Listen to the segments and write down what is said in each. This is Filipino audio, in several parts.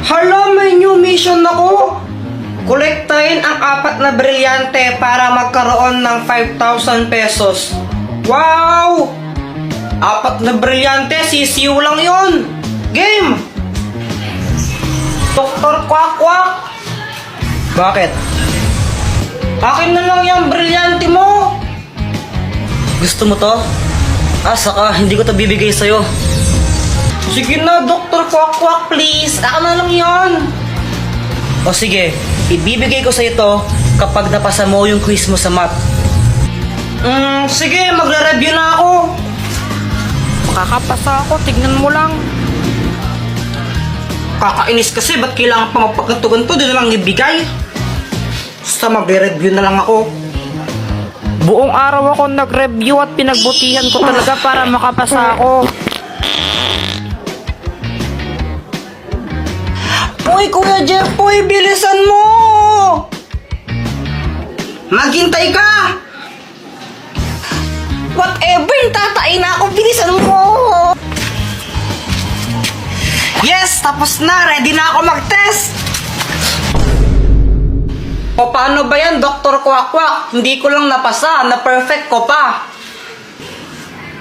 Hala, may new mission ako. Kolektahin ang 4 na brilyante para magkaroon ng 5,000 pesos. Wow! 4 na brilyante, sisiw lang yon. Game! Dr. Quack Quack! Bakit? Akin na lang yung brilyante mo. Gusto mo to? Saka hindi ko to bibigay sa'yo. Sige na, Dr. Quack Quack, please. Akin na lang yan. O sige, ibibigay ko sa'yo to kapag napasa mo yung quiz mo sa math. Sige, magre-review na ako. Makakapasa ako, tignan mo lang. Kakainis kasi, ba't kailangan pa magpagkantugan to? Di na lang ibigay. Basta magre-review na lang ako. Buong araw ako nag-review at pinagbutihan ko talaga para makapasa ako. Uy, Kuya Jeffoy, bilisan mo! Maghintay ka! Whatever, tatain na ako, bilisan mo! Yes, tapos na, ready na ako mag-test! O paano ba yan, Dr. Quack Quack? Hindi ko lang napasa, na-perfect ko pa.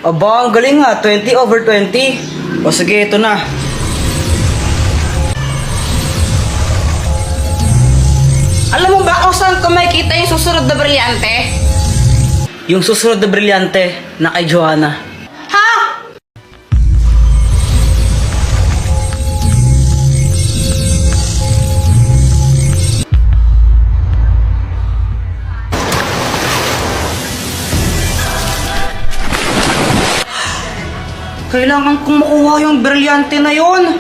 Aba, ang galing nga, 20/20. O sige, ito na. Alam mo ba kung saan ko makikita yung susunod na brilyante? Yung susunod na brilyante na kay Joanna. Ha? Kailangan kong makuha yung brilyante na yon.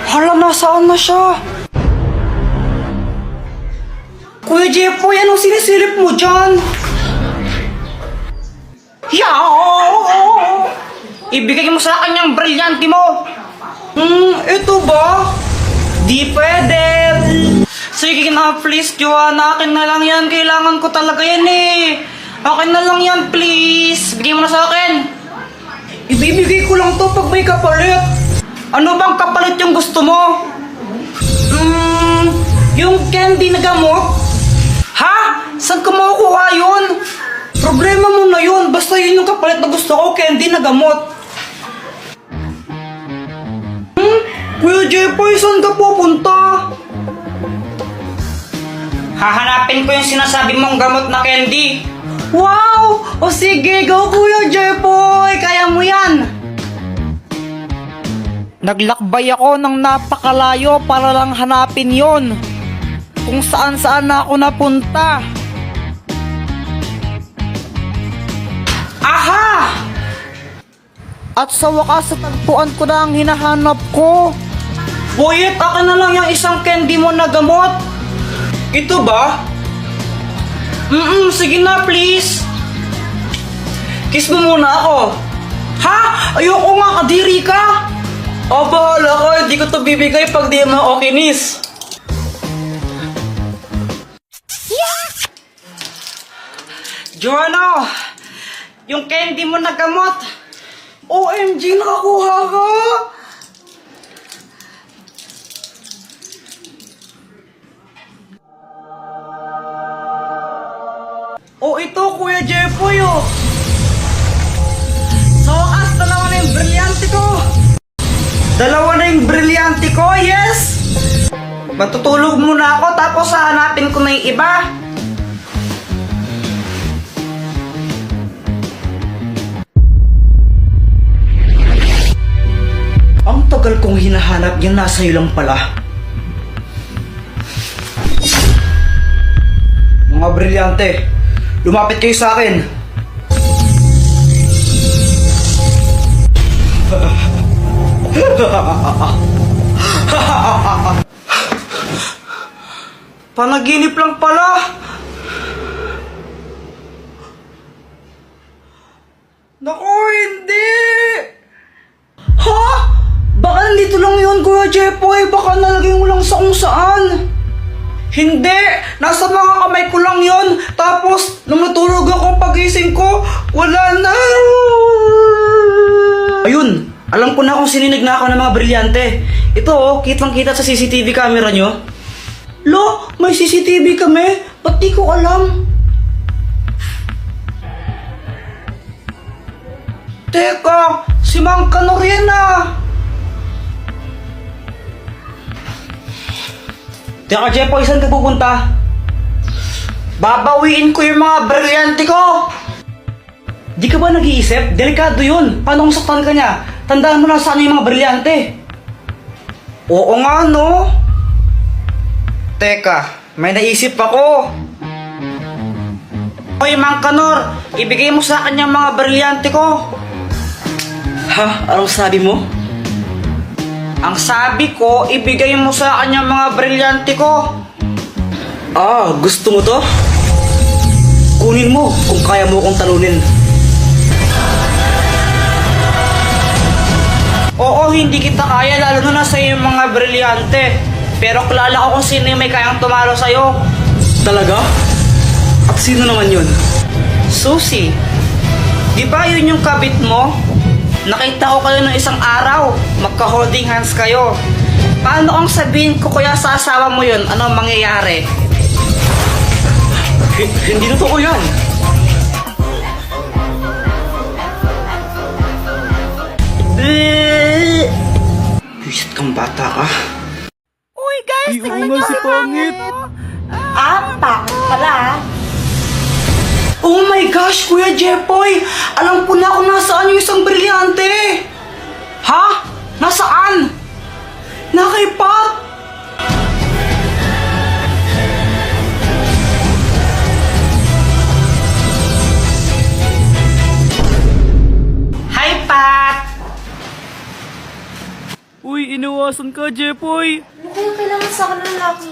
Hala, nasaan na siya? Kuya Jeffoy, anong sinisilip mo dyan? Yaw! Ibigay mo sa akin yung brilyante mo. Ito ba? Di pwede. Sige na, please, Joanna. Akin na lang yan. Kailangan ko talaga yan eh. Akin na lang yan, please. Bigay mo na sa akin. Ibibigay ko lang to pag may kapalit. Ano bang kapalit yung gusto mo? Yung candy na gamot? Ha? Saan ka makukuha yun? Problema mo na yun. Basta yun yung kapalit na gusto ko, candy na gamot. Kuya Jeffoy, saan ka pupunta? Hahanapin ko yung sinasabi mong gamot na candy. Wow! O sige, go Kuya Jeffoy! Kaya mo yan! Naglakbay ako ng napakalayo para lang hanapin yon. Kung saan-saan na ako napunta. Aha! At sa wakas, tagpuan ko na ang hinahanap ko. Boyet, akin na lang yung isang candy mo na gamot. Ito ba? Sige na, please. Kiss mo muna ako. Ha? Ayoko nga, kadiri ka. Bahala ka. Hindi ko to bibigay pag di mo kinis. Yeah! Joanna, yung candy mo na gamot. OMG, nakakuha ka. Ito, Kuya Jeffoy, Sa wakas, dalawa na yung brilyante ko. Dalawa na yung brilyante ko, yes! Matutulog muna ako, tapos hahanapin ko na yung iba. Ang tagal kong hinahanap yan, nasa iyo lang pala. Mga brilyante, lumapit kayo sa akin. Panaginip lang pala. Naku, hindi. Ha? Baka nandito lang yun, Kuya Jeffoy. Baka nalagay mo lang sa kung saan. Hindi! Nasa mga kamay ko lang yon. Tapos, nung natulog ako pagising ko, wala na. Ayun! Alam ko na kung sininig na ako ng mga brilyante. Ito oh, kitang-kita sa CCTV camera nyo. Lo, may CCTV kami? Ba't di ko alam? Teka, si Mang Kanor yan ah. Teka, Jepoy, saan ka pupunta? Babawiin ko yung mga brilyante ko! Di ka ba nag-iisip? Delikado yun. Paano kung saktan ka niya? Tandaan mo na saan yung mga brilyante. Oo nga, no? Teka, may naisip ako. Hoy, Mang Kanor, ibigay mo sa akin yung mga brilyante ko. Ha? Anong sabi mo? Ang sabi ko, ibigay mo sa akin yung mga brilyante ko. Ah, gusto mo to? Kunin mo kung kaya mo kong talunin. Oo, hindi kita kaya, lalo na sa yung mga brilyante. Pero kilala ko kung sino yung may kayang tumalo sa'yo. Talaga? At sino naman yun? Susie. Di ba yun yung kabit mo? Nakita ko kayo ng isang araw. Magka-holding hands kayo. Paano kung sabihin ko kaya sa asawa mo yun? Ano mangyayari? Hindi totoo yan. Bisit kang bata ka. Uy guys, Ay, oo tingnan nga, niyo si Pangit. Pangit pala ah. Oh my gosh, Kuya Jepoy! Alam ko na kung nasaan yung isang brilyante! Ha? Nasaan? Nakay Pat! Hi, Pat! Uy, inawasan ka, Jepoy. Ano kaya kailangan sa akin ng lalaki?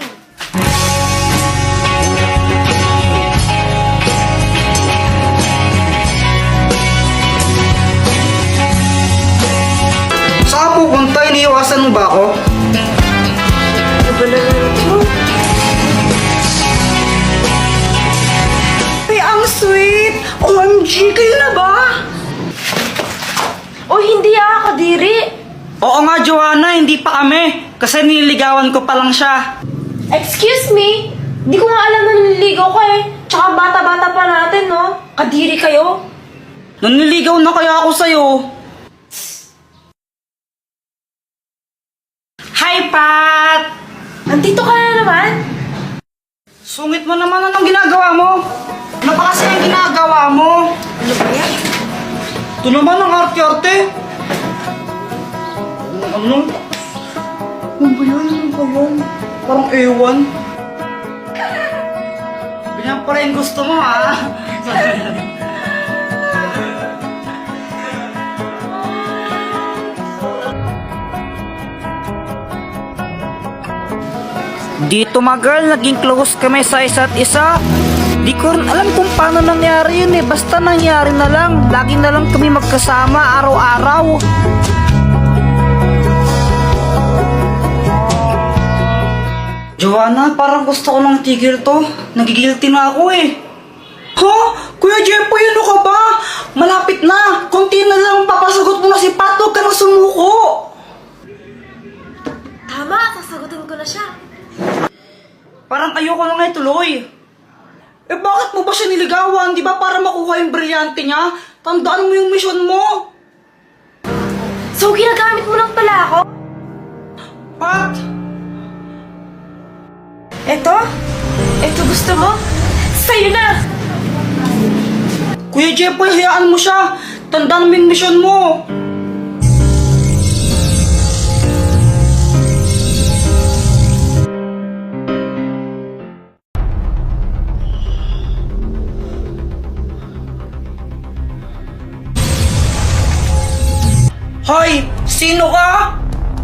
Saan ka pupunta? Iniiwasan mo ba ako? Ano ba naman ito? Ay, ang sweet! OMG, kayo na ba? O hindi ah, Kadiri. Oo nga, Joanna, hindi pa kami. Kasi nililigawan ko pa lang siya. Excuse me? Di ko nga alam na naliligaw ka eh. Tsaka bata-bata pa natin, no? Kadiri kayo. Naniligaw na kaya ako sa'yo. Hi, Pat! Andito ka na naman? Sungit mo naman, anong ginagawa mo? Ano pa kasi ang ginagawa mo? Ano ba yan? Ito naman ang arte-arte. Ano? Ano ba yan? Ano ba yan? Parang ewan. Ganyan pala yung gusto mo, ha? Dito magal, naging close kami sa isa't isa. Di ko rin alam kung paano nangyari yun eh. Basta nangyari na lang. Lagi na lang kami magkasama araw-araw. Joanna, parang gusto ko ng tigil to. Nagigilty na ako eh. Ha? Kuya Jepoy, ano ka ba? Malapit na. Kunti na lang papasagot mo na si Pat. Huwag ka na sumuko. Tama, sasagutin ko na siya. Parang ayoko na nga ituloy. Eh bakit mo ba siya niligawan? Di ba para makuha yung brilyante niya? Tandaan mo yung mission mo. So, ginagamit mo lang pala ako? Pat! Eto? Eto gusto mo? Sa'yo na! Kuya Jepoy, hayaan mo siya. Tandaan mo yung mission mo. Hoy! Sino ka?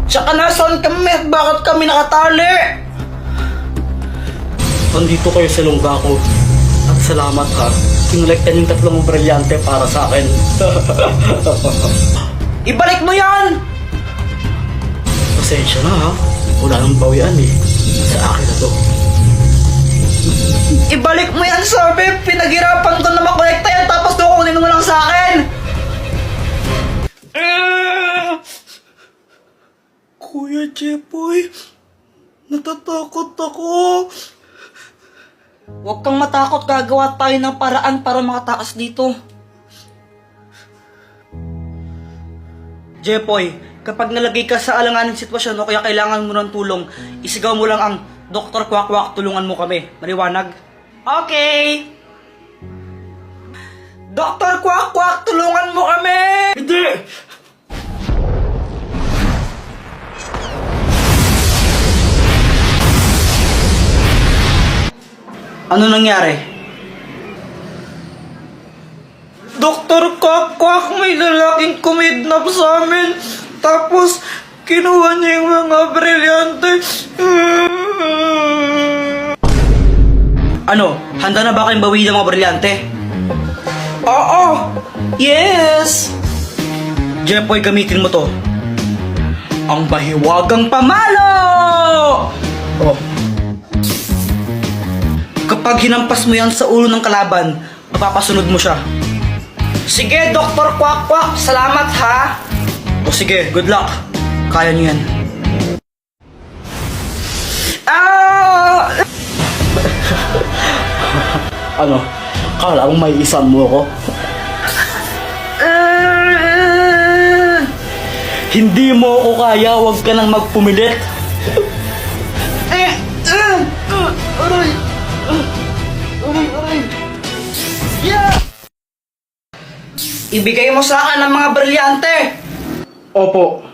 Tsaka nasaan kami at bakit kami nakatali? Andito kayo sa lungga ko. At salamat ha. Kinolektan yung tatlong brilyante para sa akin. Ibalik mo yan! Pasensya na ha. Wala nang bawian eh. Sa akin na to. Ibalik mo yan, sabi! Pinaghirapan ko na makolekta yan tapos kukunin mo lang sa akin! Kuya Jepoy, natatakot ako. Huwag kang matakot, gagawa tayo ng paraan para makatakas dito. Jepoy, kapag nalagay ka sa alanganing sitwasyon o kaya kailangan mo ng tulong, isigaw mo lang ang Dr. Kwak Kwak, tulungan mo kami. Maliwanag? Okay! Dr. Kwak Kwak, tulungan mo kami! Hindi! Ano nangyari? Dr. Kwak Kwak, may lalaking kumidnap sa amin. Tapos, kinuha niya yung mga brilyante. Ano? Handa na ba kayong bawiin ng mga brilyante? Oo! Yes! Jepoy, gamitin mo to. Ang bahiwagang pamalo! Oh. Kapag hinampas mo yan sa ulo ng kalaban, mapapasunod mo siya. Sige, Dr. Kwak Kwak, salamat ha! O sige, good luck. Kaya niyo yan. Ah! Ano? Kala mo may isan mo ako? Hindi mo ako kaya, huwag ka nang magpumilit. Aray! Aray! Yeah! Ibigay mo sa akin ang mga brilyante! Opo.